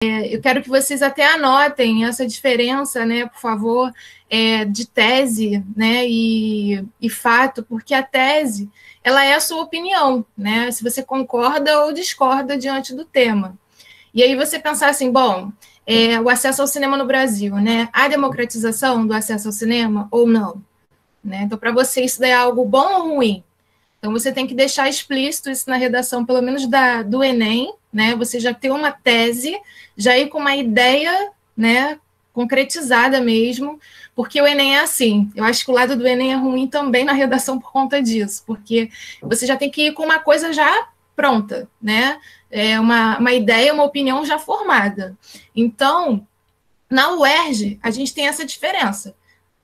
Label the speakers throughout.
Speaker 1: Eu quero que vocês até anotem essa diferença, né, por favor, de tese, né, e fato, porque a tese, ela é a sua opinião, né, se você concorda ou discorda diante do tema. E aí você pensar assim, bom, o acesso ao cinema no Brasil, né, a democratização do acesso ao cinema ou não? Né? Então, para você, isso é algo bom ou ruim? Então, você tem que deixar explícito isso na redação, pelo menos do Enem, né? Você já ter uma tese, já ir com uma ideia, né, concretizada mesmo, porque o Enem é assim. Eu acho que o lado do Enem é ruim também na redação por conta disso, porque você já tem que ir com uma coisa já pronta, né? Uma ideia, uma opinião já formada. Então, na UERJ, a gente tem essa diferença.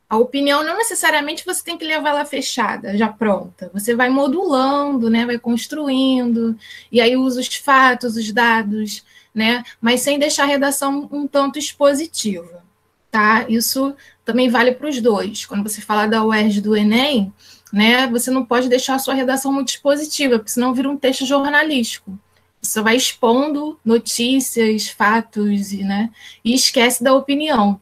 Speaker 1: A opinião não necessariamente você tem que levar ela fechada, já pronta. Você vai modulando, né? Vai construindo, e aí usa os fatos, os dados, né? Mas sem deixar a redação um tanto expositiva, tá? Isso também vale para os dois. Quando você fala da UERJ do Enem, né? Você não pode deixar a sua redação muito expositiva, porque senão vira um texto jornalístico. Você vai expondo notícias, fatos, né? E esquece da opinião.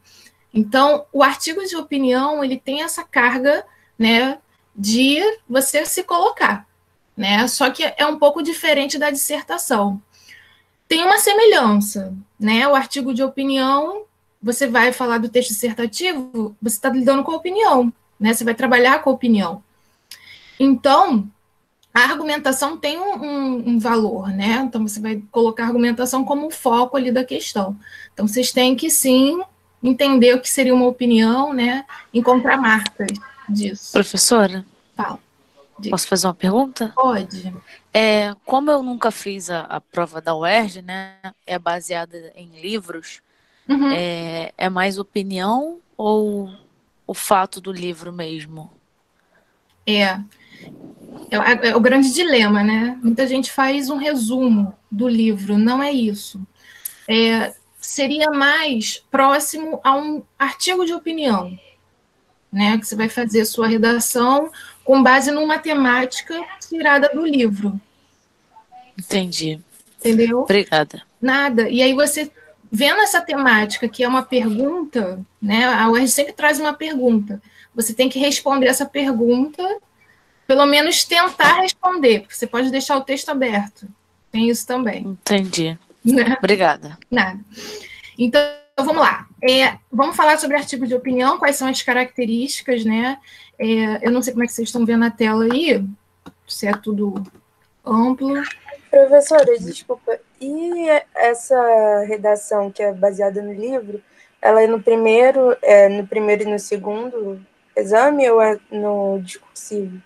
Speaker 1: Então, o artigo de opinião, ele tem essa carga, né, de você se colocar, né? Só que é um pouco diferente da dissertação. Tem uma semelhança, né? O artigo de opinião, você vai falar do texto dissertativo, você está lidando com a opinião, né? Você vai trabalhar com a opinião. Então, a argumentação tem um valor, né? Então, você vai colocar a argumentação como foco ali da questão. Então, vocês têm que, sim, entender o que seria uma opinião, né? Encontrar marcas disso.
Speaker 2: Professora,
Speaker 1: Fala.
Speaker 2: posso fazer uma pergunta?
Speaker 1: Pode.
Speaker 2: Como eu nunca fiz a prova da UERJ, né? É baseada em livros.
Speaker 1: Uhum.
Speaker 2: É mais opinião ou o fato do livro mesmo?
Speaker 1: É o grande dilema, né? Muita gente faz um resumo do livro, não é isso. Seria mais próximo a um artigo de opinião, né? Que você vai fazer sua redação com base numa temática tirada do livro.
Speaker 2: Entendi.
Speaker 1: Entendeu?
Speaker 2: Obrigada.
Speaker 1: Nada. E aí você, vendo essa temática, que é uma pergunta, né? A UERJ sempre traz uma pergunta. Você tem que responder essa pergunta, pelo menos tentar responder, porque você pode deixar o texto aberto. Tem isso também.
Speaker 2: Entendi.
Speaker 1: Né?
Speaker 2: Obrigada.
Speaker 1: Nada. Então, vamos lá. Vamos falar sobre artigo de opinião, quais são as características, né? Eu não sei como é que vocês estão vendo a tela aí, se é tudo amplo.
Speaker 3: Professora, desculpa, e essa redação que é baseada no livro, ela é no primeiro e no segundo exame ou é no discursivo?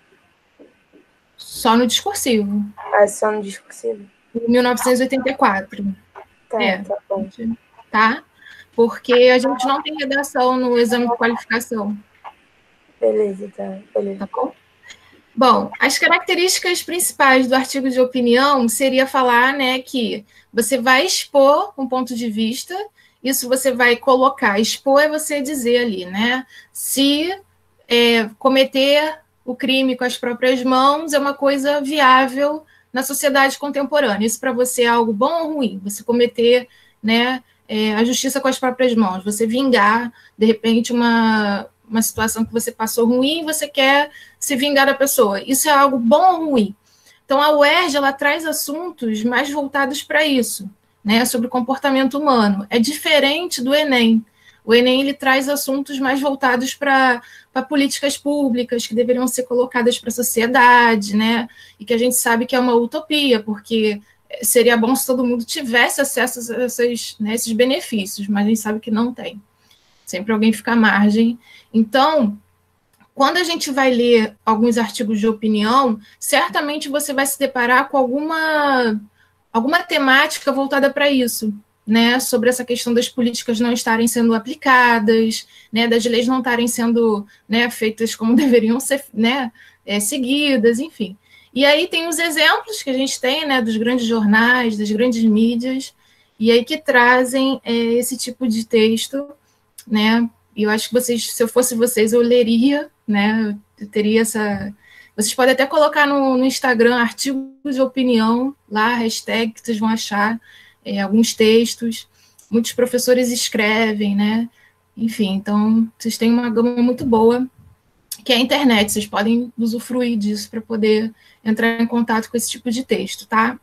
Speaker 1: Só no discursivo.
Speaker 3: Ah, é só no discursivo?
Speaker 1: Em 1984.
Speaker 3: Tá, tá bom.
Speaker 1: Tá? Porque a gente não tem redação no exame de qualificação.
Speaker 3: Beleza, tá. Beleza.
Speaker 1: Tá bom? Bom, as características principais do artigo de opinião seria falar, né, que você vai expor um ponto de vista, isso você vai colocar. Expor é você dizer ali, né, se cometer o crime com as próprias mãos é uma coisa viável na sociedade contemporânea. Isso para você é algo bom ou ruim? Você cometer, né, a justiça com as próprias mãos, você vingar, de repente, uma situação que você passou ruim e você quer se vingar da pessoa. Isso é algo bom ou ruim? Então, a UERJ, ela traz assuntos mais voltados para isso, né, sobre o comportamento humano. É diferente do Enem. O Enem, ele traz assuntos mais voltados para políticas públicas que deveriam ser colocadas para a sociedade, né, e que a gente sabe que é uma utopia, porque seria bom se todo mundo tivesse acesso a esses benefícios, mas a gente sabe que não tem. Sempre alguém fica à margem. Então, quando a gente vai ler alguns artigos de opinião, certamente você vai se deparar com alguma temática voltada para isso, né? Sobre essa questão das políticas não estarem sendo aplicadas, né? Das leis não estarem sendo, né, feitas como deveriam ser, né, seguidas, enfim. E aí tem os exemplos que a gente tem, né, dos grandes jornais, das grandes mídias, e aí que trazem esse tipo de texto, né? E eu acho que vocês, se eu fosse vocês, eu leria, né? Eu teria essa. Vocês podem até colocar no Instagram artigos de opinião, lá, hashtag, que vocês vão achar alguns textos. muitos professores escrevem, né? Enfim, então, vocês têm uma gama muito boa, que é a internet, vocês podem usufruir disso para poder entrar em contato com esse tipo de texto, tá?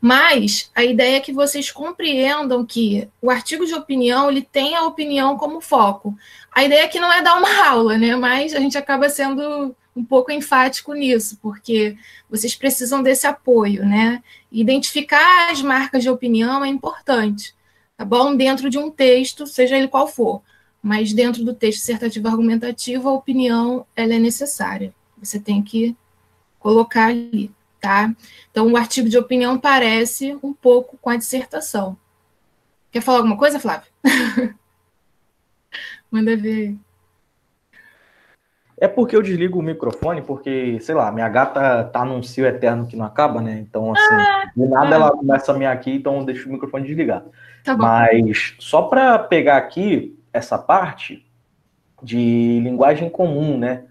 Speaker 1: Mas a ideia é que vocês compreendam que o artigo de opinião, ele tem a opinião como foco. A ideia aqui não é dar uma aula, né? Mas a gente acaba sendo um pouco enfático nisso, porque vocês precisam desse apoio, né? Identificar as marcas de opinião é importante, tá bom? Dentro de um texto, seja ele qual for. Mas dentro do texto dissertativo argumentativo, a opinião ela é necessária. Você tem que colocar ali, tá? Então, o artigo de opinião parece um pouco com a dissertação. Quer falar alguma coisa, Flávio? Manda ver.
Speaker 4: É porque eu desligo o microfone, porque, sei lá, minha gata tá num cio eterno que não acaba, né? Então, assim, do nada ela começa a miar aqui, então eu deixo o microfone desligado.
Speaker 1: Tá bom.
Speaker 4: Mas, só para pegar aqui essa parte de linguagem comum, né?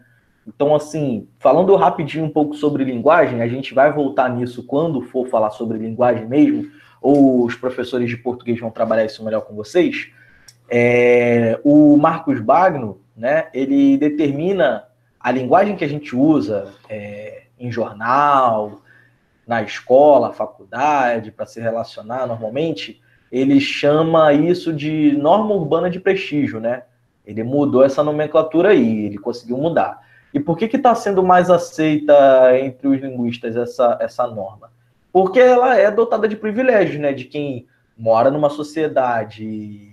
Speaker 4: Então, assim, falando rapidinho um pouco sobre linguagem, a gente vai voltar nisso quando for falar sobre linguagem mesmo, ou os professores de português vão trabalhar isso melhor com vocês. O Marcos Bagno, né, ele determina a linguagem que a gente usa em jornal, na escola, faculdade, para se relacionar normalmente, ele chama isso de norma urbana de prestígio, né? Ele mudou essa nomenclatura aí, ele conseguiu mudar. E por que está sendo mais aceita entre os linguistas essa norma? Porque ela é dotada de privilégios, né? De quem mora numa sociedade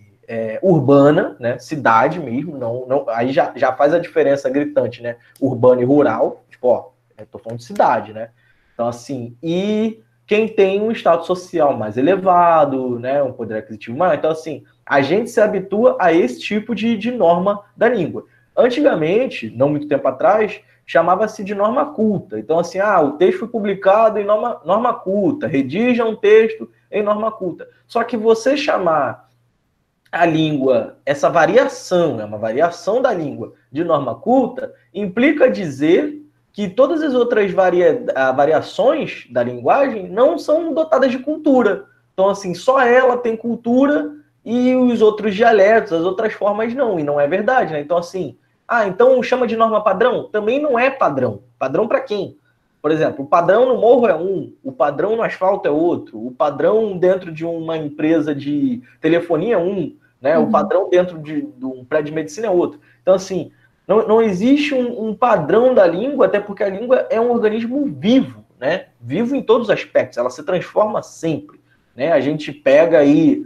Speaker 4: urbana, né? Cidade mesmo, não, aí já faz a diferença gritante, né? Urbano e rural, tipo, ó, tô falando de cidade, né? Então, assim, e quem tem um status social mais elevado, né? Um poder aquisitivo maior. Então, assim, a gente se habitua a esse tipo de norma da língua. Antigamente, não muito tempo atrás, chamava-se de norma culta. Então, assim, o texto foi publicado em norma culta, redija um texto em norma culta. Só que você chamar a língua, essa variação, uma variação da língua de norma culta, implica dizer que todas as outras variações da linguagem não são dotadas de cultura. Então, assim, só ela tem cultura e os outros dialetos, as outras formas não. E não é verdade, né? Então, assim, então chama de norma padrão? Também não é padrão. Padrão para quem? Por exemplo, o padrão no morro é um, o padrão no asfalto é outro, o padrão dentro de uma empresa de telefonia é um, né? O padrão dentro de um prédio de medicina é outro. Então, assim, não existe um padrão da língua, até porque a língua é um organismo vivo, né? Vivo em todos os aspectos, ela se transforma sempre, né? A gente pega aí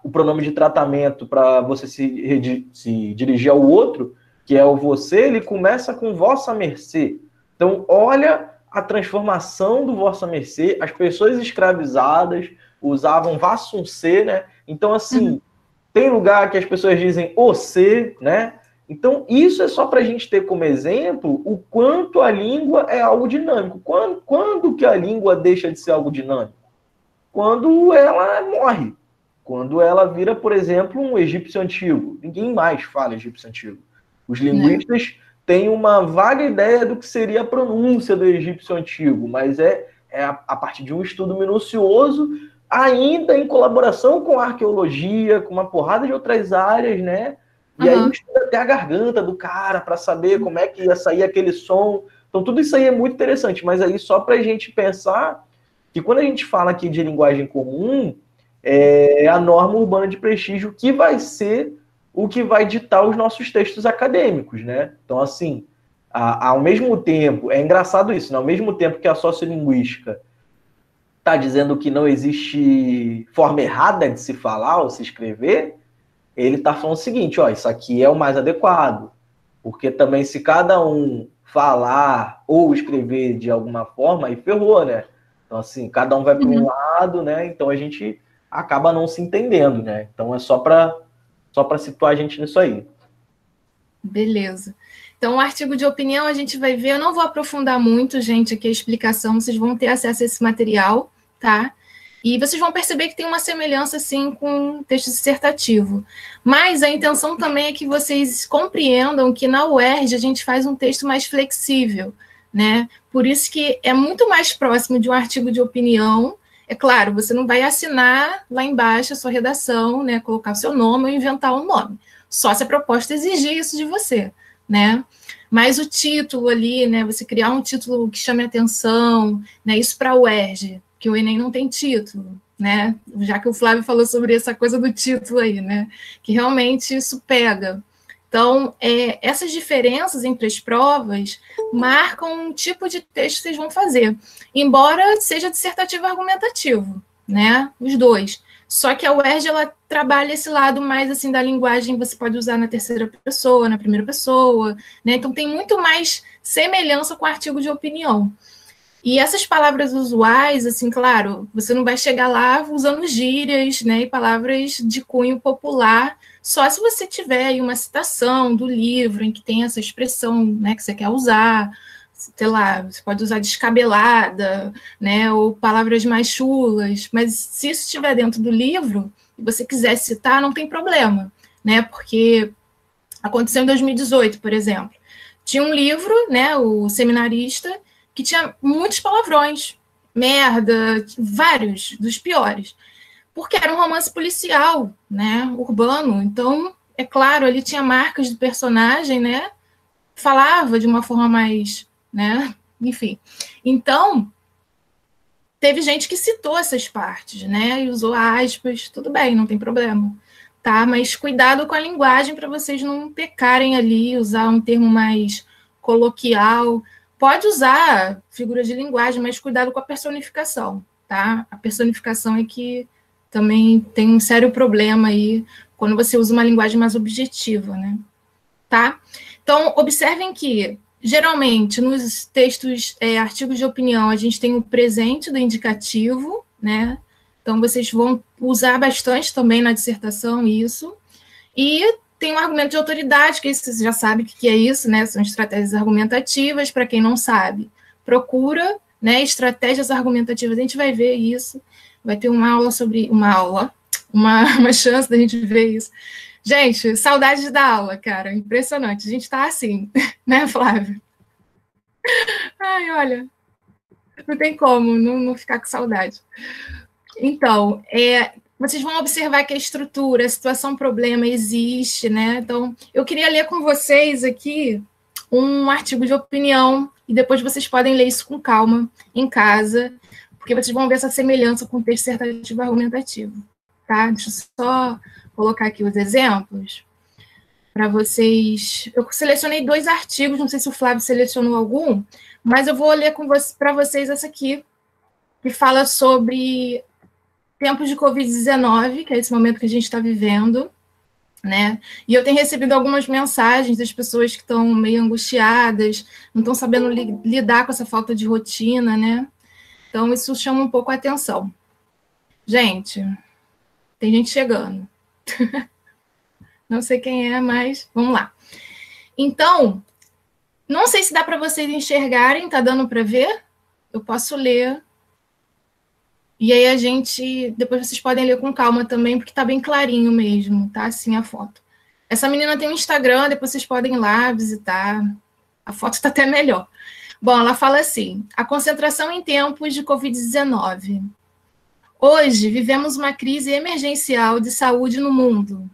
Speaker 4: o pronome de tratamento para você se dirigir ao outro, que é o você, ele começa com vossa mercê. Então, olha a transformação do vossa mercê, as pessoas escravizadas usavam vassum ser, né? Então, assim, tem lugar que as pessoas dizem o ser, né? Então, isso é só para a gente ter como exemplo o quanto a língua é algo dinâmico. Quando que a língua deixa de ser algo dinâmico? Quando ela morre. Quando ela vira, por exemplo, um egípcio antigo. Ninguém mais fala egípcio antigo. Os linguistas têm uma vaga ideia do que seria a pronúncia do egípcio antigo, mas é a partir de um estudo minucioso, ainda em colaboração com a arqueologia, com uma porrada de outras áreas, né? E aí estuda até a garganta do cara para saber como é que ia sair aquele som. Então, tudo isso aí é muito interessante, mas aí só para a gente pensar que quando a gente fala aqui de linguagem comum, é a norma urbana de prestígio que vai ser o que vai ditar os nossos textos acadêmicos, né? Então, assim, ao mesmo tempo, é engraçado isso, né? Ao mesmo tempo que a sociolinguística está dizendo que não existe forma errada de se falar ou se escrever, ele está falando o seguinte, isso aqui é o mais adequado, porque também se cada um falar ou escrever de alguma forma, aí ferrou, né? Então, assim, cada um vai para um lado, né? Então, a gente acaba não se entendendo, né? Então, é só para situar a gente nisso aí.
Speaker 1: Beleza. Então, o artigo de opinião a gente vai ver, eu não vou aprofundar muito, gente, aqui a explicação, vocês vão ter acesso a esse material, tá? E vocês vão perceber que tem uma semelhança, sim, com o texto dissertativo. Mas a intenção também é que vocês compreendam que na UERJ a gente faz um texto mais flexível, né? Por isso que é muito mais próximo de um artigo de opinião É claro, você não vai assinar lá embaixo a sua redação, né, colocar o seu nome ou inventar um nome. Só se a proposta exigir isso de você, né? Mas o título ali, né, você criar um título que chame atenção, né, isso para a UERJ, que o Enem não tem título, né? Já que o Flávio falou sobre essa coisa do título aí, né? Que realmente isso pega. Então, essas diferenças entre as provas marcam um tipo de texto que vocês vão fazer, embora seja dissertativo e argumentativo, né? Os dois. Só que a UERJ, ela trabalha esse lado mais, assim, da linguagem, você pode usar na terceira pessoa, na primeira pessoa, né? Então, tem muito mais semelhança com o artigo de opinião. E essas palavras usuais, assim, claro, você não vai chegar lá usando gírias, né, e palavras de cunho popular, só se você tiver aí uma citação do livro em que tem essa expressão, né, que você quer usar, sei lá, você pode usar descabelada, né, ou palavras mais chulas, mas se isso estiver dentro do livro e você quiser citar, não tem problema, né, porque aconteceu em 2018, por exemplo. Tinha um livro, né, o Seminarista, que tinha muitos palavrões, merda, vários dos piores, porque era um romance policial, né, urbano. Então, é claro, ali tinha marcas do personagem, né, falava de uma forma mais, né, enfim. Então, teve gente que citou essas partes, né, e usou aspas, tudo bem, não tem problema, tá? Mas cuidado com a linguagem para vocês não pecarem ali, usar um termo mais coloquial. Pode usar figuras de linguagem, mas cuidado com a personificação, tá? A personificação é que também tem um sério problema aí quando você usa uma linguagem mais objetiva, né? Tá? Então, observem que, geralmente, nos textos, artigos de opinião, a gente tem o presente do indicativo, né? Então, vocês vão usar bastante também na dissertação isso. E tem um argumento de autoridade, que você já sabe o que é isso, né? São estratégias argumentativas, para quem não sabe. Procura, né, estratégias argumentativas, a gente vai ver isso, vai ter uma aula sobre... uma chance da gente ver isso. Gente, saudades da aula, cara, impressionante. A gente tá assim, né, Flávio? Ai, olha, não tem como não ficar com saudade. Então, vocês vão observar que a estrutura, a situação problema existe, né? Então, eu queria ler com vocês aqui um artigo de opinião, e depois vocês podem ler isso com calma, em casa, porque vocês vão ver essa semelhança com o texto dissertativo argumentativo, tá? Deixa eu só colocar aqui os exemplos para vocês. Eu selecionei 2 artigos, não sei se o Flávio selecionou algum, mas eu vou ler para vocês essa aqui, que fala sobre tempos de Covid-19, que é esse momento que a gente está vivendo, né? E eu tenho recebido algumas mensagens das pessoas que estão meio angustiadas, não estão sabendo lidar com essa falta de rotina, né? Então, isso chama um pouco a atenção. Gente, tem gente chegando. Não sei quem é, mas vamos lá. Então, não sei se dá para vocês enxergarem, tá dando para ver? Eu posso ler. E aí depois vocês podem ler com calma também, porque tá bem clarinho mesmo, tá assim a foto. Essa menina tem um Instagram, depois vocês podem ir lá visitar. A foto tá até melhor. Bom, ela fala assim: a concentração em tempos de Covid-19. Hoje vivemos uma crise emergencial de saúde no mundo.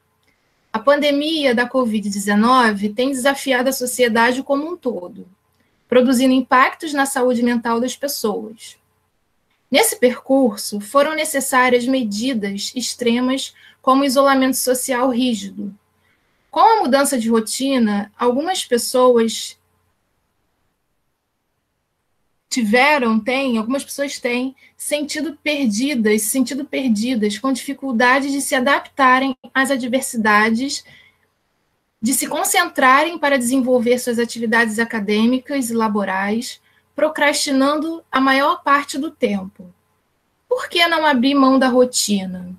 Speaker 1: A pandemia da Covid-19 tem desafiado a sociedade como um todo, produzindo impactos na saúde mental das pessoas. Nesse percurso, foram necessárias medidas extremas, como isolamento social rígido. Com a mudança de rotina, algumas pessoas têm sentido perdidas, com dificuldade de se adaptarem às adversidades, de se concentrarem para desenvolver suas atividades acadêmicas e laborais, procrastinando a maior parte do tempo. Por que não abrir mão da rotina?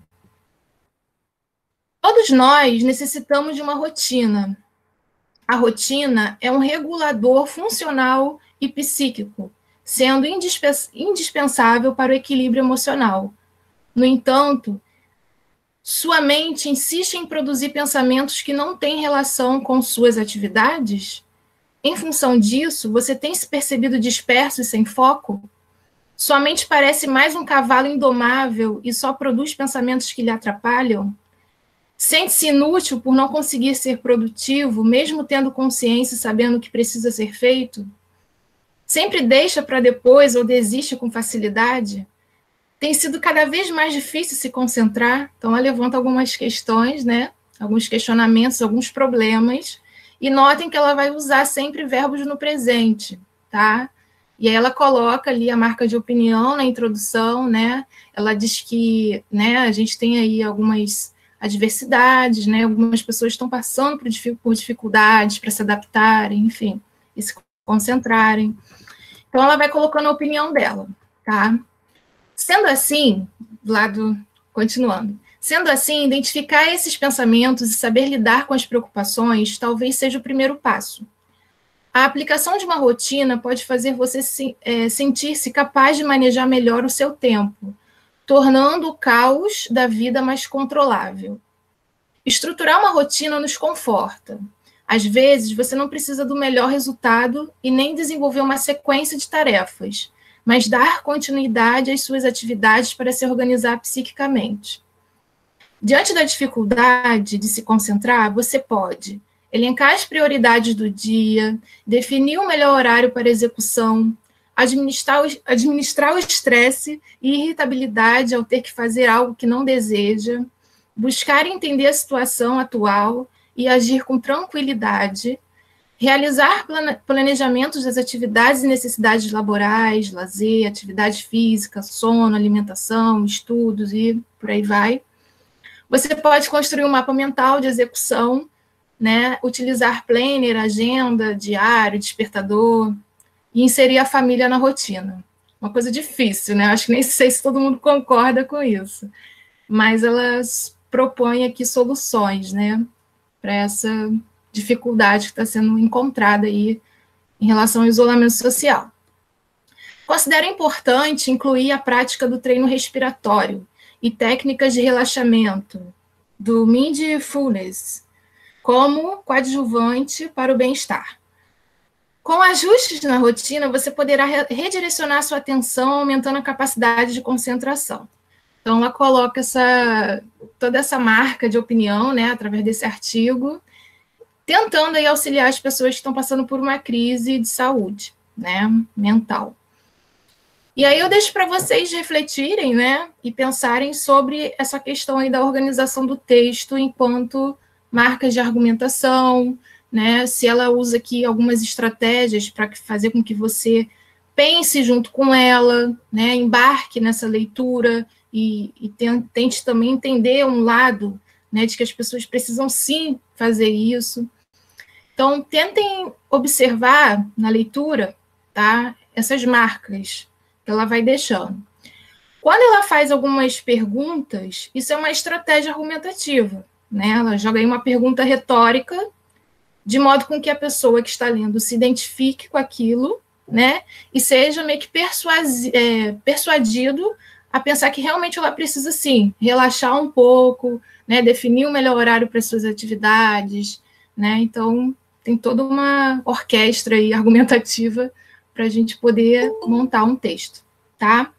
Speaker 1: Todos nós necessitamos de uma rotina. A rotina é um regulador funcional e psíquico, sendo indispensável para o equilíbrio emocional. No entanto, sua mente insiste em produzir pensamentos que não têm relação com suas atividades? Em função disso, você tem se percebido disperso e sem foco? Sua mente parece mais um cavalo indomável e só produz pensamentos que lhe atrapalham? Sente-se inútil por não conseguir ser produtivo, mesmo tendo consciência e sabendo o que precisa ser feito? Sempre deixa para depois ou desiste com facilidade? Tem sido cada vez mais difícil se concentrar? Então, ela levanta algumas questões, né? Alguns questionamentos, alguns problemas, e notem que ela vai usar sempre verbos no presente, tá? E aí ela coloca ali a marca de opinião na introdução, né? Ela diz que, né, a gente tem aí algumas adversidades, né? Algumas pessoas estão passando por dificuldades para se adaptarem, enfim, e se concentrarem. Então, ela vai colocando a opinião dela, tá? Sendo assim, continuando, sendo assim, identificar esses pensamentos e saber lidar com as preocupações talvez seja o primeiro passo. A aplicação de uma rotina pode fazer você sentir-se capaz de manejar melhor o seu tempo, tornando o caos da vida mais controlável. Estruturar uma rotina nos conforta. Às vezes, você não precisa do melhor resultado e nem desenvolver uma sequência de tarefas, mas dar continuidade às suas atividades para se organizar psiquicamente. Diante da dificuldade de se concentrar, você pode elencar as prioridades do dia, definir o melhor horário para execução, administrar o estresse e irritabilidade ao ter que fazer algo que não deseja, buscar entender a situação atual e agir com tranquilidade, realizar planejamentos das atividades e necessidades laborais, lazer, atividade física, sono, alimentação, estudos e por aí vai. Você pode construir um mapa mental de execução, né? Utilizar planner, agenda, diário, despertador e inserir a família na rotina. Uma coisa difícil, né? Acho que nem sei se todo mundo concorda com isso, mas elas propõem aqui soluções, né? Para essa dificuldade que está sendo encontrada aí em relação ao isolamento social. Considero importante incluir a prática do treino respiratório e técnicas de relaxamento, do mindfulness, como coadjuvante para o bem-estar. Com ajustes na rotina, você poderá redirecionar sua atenção, aumentando a capacidade de concentração. Então, ela coloca toda essa marca de opinião, né, através desse artigo, tentando aí auxiliar as pessoas que estão passando por uma crise de saúde, né, mental. E aí eu deixo para vocês refletirem, né, e pensarem sobre essa questão aí da organização do texto enquanto marcas de argumentação, né, se ela usa aqui algumas estratégias para fazer com que você pense junto com ela, né, embarque nessa leitura e tente também entender um lado, né, de que as pessoas precisam sim fazer isso. Então, tentem observar na leitura, tá, essas marcas que ela vai deixando. Quando ela faz algumas perguntas, isso é uma estratégia argumentativa, né? Ela joga aí uma pergunta retórica, de modo com que a pessoa que está lendo se identifique com aquilo, né? E seja meio que persuadido a pensar que realmente ela precisa, sim, relaxar um pouco, né? Definir o melhor horário para as suas atividades, né? Então, tem toda uma orquestra aí argumentativa para a gente poder montar um texto, tá?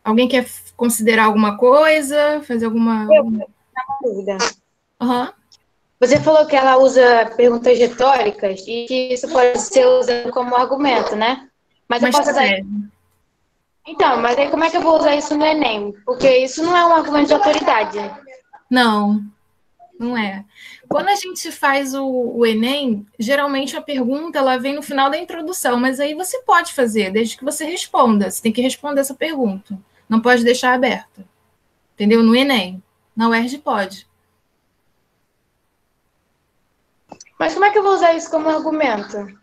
Speaker 1: Alguém quer considerar alguma coisa? Fazer alguma...
Speaker 5: Eu tenho uma dúvida.
Speaker 1: Uhum.
Speaker 5: Você falou que ela usa perguntas retóricas e que isso pode ser usado como argumento, né? Mas eu posso usar... Então, mas aí como é que eu vou usar isso no Enem? Porque isso não é um argumento de autoridade.
Speaker 1: Não, não é. Quando a gente faz o Enem, geralmente a pergunta ela vem no final da introdução, mas aí você pode fazer, desde que você responda. Você tem que responder essa pergunta. Não pode deixar aberta. Entendeu? No Enem. Na UERJ pode.
Speaker 5: Mas como é que eu vou usar isso como argumento?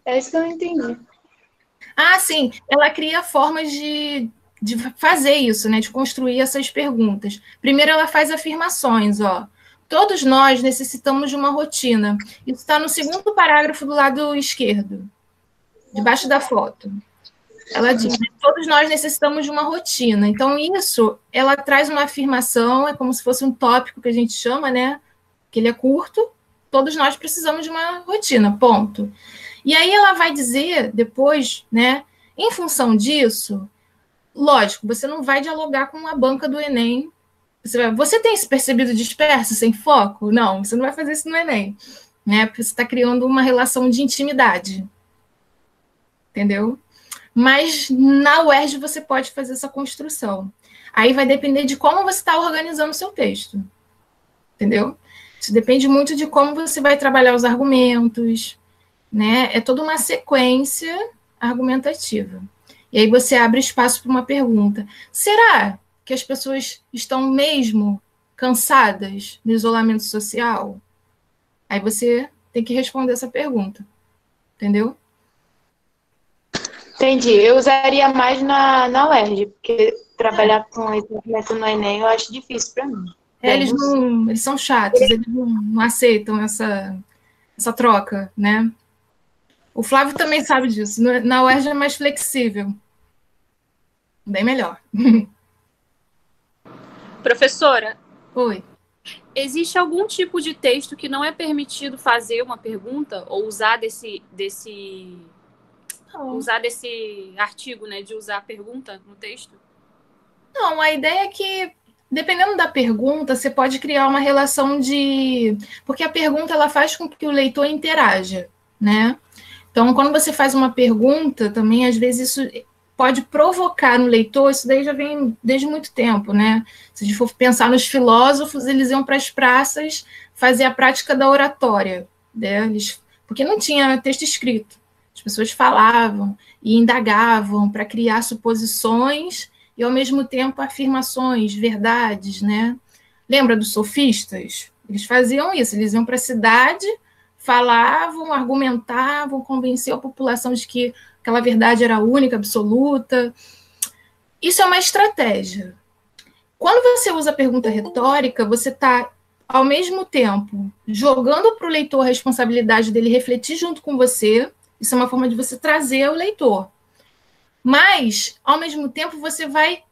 Speaker 5: É isso que eu não entendi.
Speaker 1: Ah, sim. Ela cria formas de fazer isso, né? De construir essas perguntas. Primeiro, ela faz afirmações, ó. Todos nós necessitamos de uma rotina. Isso está no segundo parágrafo do lado esquerdo, debaixo da foto. Ela diz, todos nós necessitamos de uma rotina. Então, isso, ela traz uma afirmação, é como se fosse um tópico que a gente chama, né? Que ele é curto. Todos nós precisamos de uma rotina, ponto. E aí ela vai dizer, depois, né, Em função disso, lógico, você não vai dialogar com a banca do Enem. Você tem se percebido disperso, sem foco? Não, você não vai fazer isso no Enem, né? Porque você está criando uma relação de intimidade. Entendeu? Mas na UERJ você pode fazer essa construção. Aí vai depender de como você está organizando o seu texto. Entendeu? Isso depende muito de como você vai trabalhar os argumentos, né? É toda uma sequência argumentativa. E aí você abre espaço para uma pergunta. Será que as pessoas estão mesmo cansadas do isolamento social? Aí você tem que responder essa pergunta. Entendeu?
Speaker 5: Entendi. Eu usaria mais na UERJ, porque trabalhar com esse argumento no Enem eu acho difícil para mim.
Speaker 1: Eles são chatos, eles não aceitam essa troca, né? O Flávio também sabe disso. Na UERJ é mais flexível. Bem melhor.
Speaker 6: Professora.
Speaker 1: Oi.
Speaker 6: Existe algum tipo de texto que não é permitido fazer uma pergunta ou usar desse artigo, né, de usar a pergunta no texto?
Speaker 1: Não, a ideia é que, dependendo da pergunta, você pode criar uma relação de... Porque a pergunta, ela faz com que o leitor interaja, né? Então, quando você faz uma pergunta, também, às vezes, isso pode provocar no leitor, isso daí já vem desde muito tempo, né? Se a gente for pensar nos filósofos, eles iam para as praças fazer a prática da oratória, né? Porque não tinha texto escrito. As pessoas falavam e indagavam para criar suposições e, ao mesmo tempo, afirmações, verdades, né? Lembra dos sofistas? Eles faziam isso, eles iam para a cidade, falavam, argumentavam, convenciam a população de que aquela verdade era única, absoluta. Isso é uma estratégia. Quando você usa a pergunta retórica, você está, ao mesmo tempo, jogando para o leitor a responsabilidade dele refletir junto com você. Isso é uma forma de você trazer o leitor. Mas, ao mesmo tempo, você vai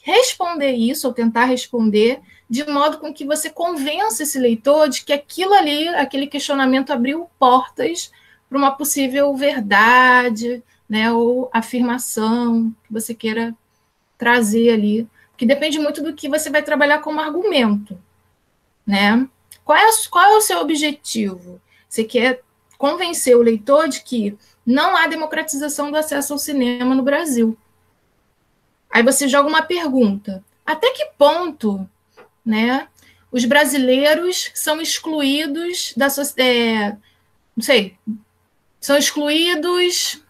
Speaker 1: responder isso, ou tentar responder, de modo com que você convença esse leitor de que aquilo ali, aquele questionamento abriu portas para uma possível verdade, né, ou afirmação que você queira trazer ali, que depende muito do que você vai trabalhar como argumento, né? Qual é o seu objetivo? Você quer convencer o leitor de que não há democratização do acesso ao cinema no Brasil. Aí você joga uma pergunta: até que ponto, né, os brasileiros são excluídos da sociedade? Não sei, são excluídos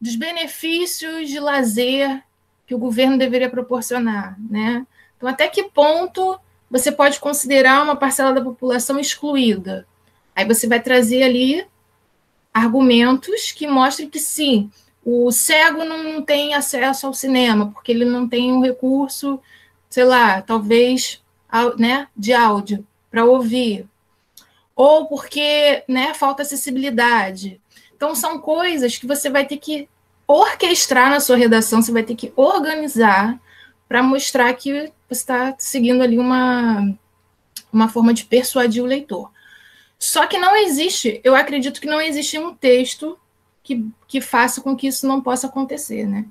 Speaker 1: dos benefícios de lazer que o governo deveria proporcionar, né? Então, até que ponto você pode considerar uma parcela da população excluída? Aí você vai trazer ali argumentos que mostrem que, sim, o cego não tem acesso ao cinema, porque ele não tem um recurso, sei lá, talvez, né, de áudio para ouvir. Ou porque, né, falta acessibilidade. Então, são coisas que você vai ter que orquestrar na sua redação, você vai ter que organizar para mostrar que você está seguindo ali uma forma de persuadir o leitor. Só que não existe, eu acredito que não existe um texto que faça com que isso não possa acontecer, né?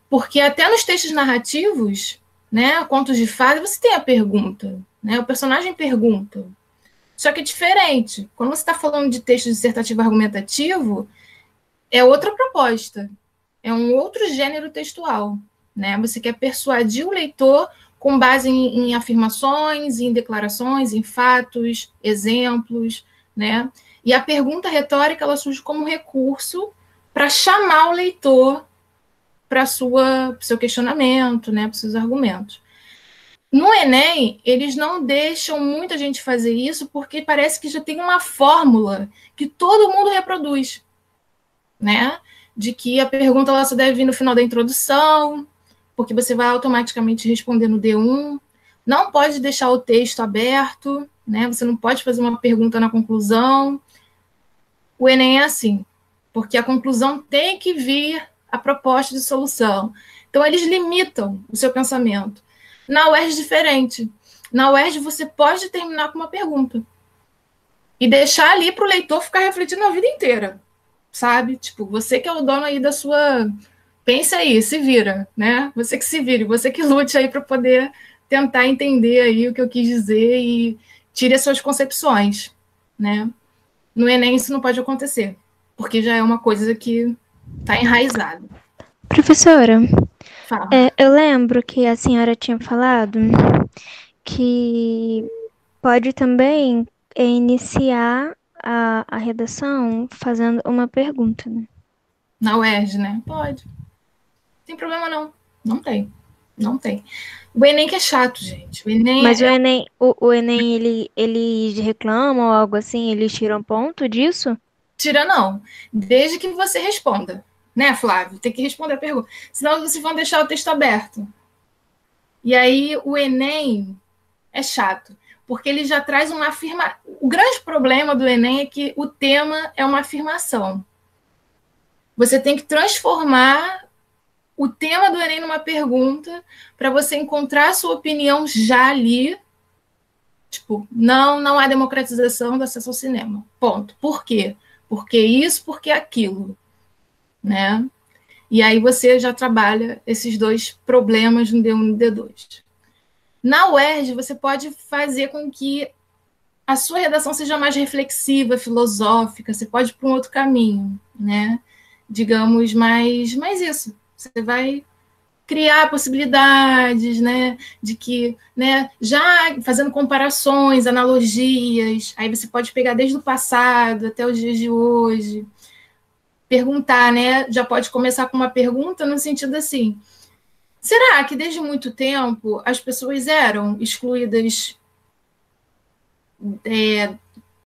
Speaker 1: Porque até nos textos narrativos, né, contos de fadas, você tem a pergunta, né? O personagem pergunta. Só que é diferente. Quando você está falando de texto dissertativo argumentativo, é outra proposta. É um outro gênero textual, né? Você quer persuadir o leitor com base em afirmações, em declarações, em fatos, exemplos, né? E a pergunta retórica, ela surge como recurso para chamar o leitor para o seu questionamento, né? Para os seus argumentos. No Enem, eles não deixam muita gente fazer isso porque parece que já tem uma fórmula que todo mundo reproduz, né? De que a pergunta ela só deve vir no final da introdução, porque você vai automaticamente responder no D1. Não pode deixar o texto aberto, né? Você não pode fazer uma pergunta na conclusão. O Enem é assim, porque a conclusão tem que vir a proposta de solução. Então, eles limitam o seu pensamento. Na UERJ é diferente. Na UERJ você pode terminar com uma pergunta. e deixar ali para o leitor ficar refletindo a vida inteira, sabe? Tipo, você que é o dono aí da sua... Pensa aí, se vira, né? Você que se vire, você que lute aí para poder tentar entender aí o que eu quis dizer e tire as suas concepções, né? No Enem isso não pode acontecer, porque já é uma coisa que está enraizada.
Speaker 7: Professora,
Speaker 1: Fala.
Speaker 7: eu lembro que a senhora tinha falado que pode também iniciar a redação fazendo uma pergunta, né?
Speaker 1: Na UERJ, né? Pode. Não tem problema, não. Não tem. Não tem. O Enem que é chato, gente. O Enem
Speaker 7: Mas o Enem, eles reclamam ou algo assim? Eles tiram ponto disso?
Speaker 1: Tira não. Desde que você responda. Né, Flávio? Tem que responder a pergunta. Senão vocês vão deixar o texto aberto. E aí o Enem é chato. Porque ele já traz uma afirmação. O grande problema do Enem é que o tema é uma afirmação. Você tem que transformar o tema do Enem numa pergunta para você encontrar a sua opinião já ali. Tipo, não há democratização do acesso ao cinema. Ponto. Por quê? Porque isso, porque aquilo. Né? E aí você já trabalha esses dois problemas no D1 e no D2. Na UERJ, você pode fazer com que a sua redação seja mais reflexiva, filosófica, você pode ir para um outro caminho, né? Digamos, mais isso. Você vai criar possibilidades, né? De que, né? Já fazendo comparações, analogias, aí você pode pegar desde o passado até os dias de hoje, perguntar, né? Já pode começar com uma pergunta no sentido assim: será que desde muito tempo as pessoas eram excluídas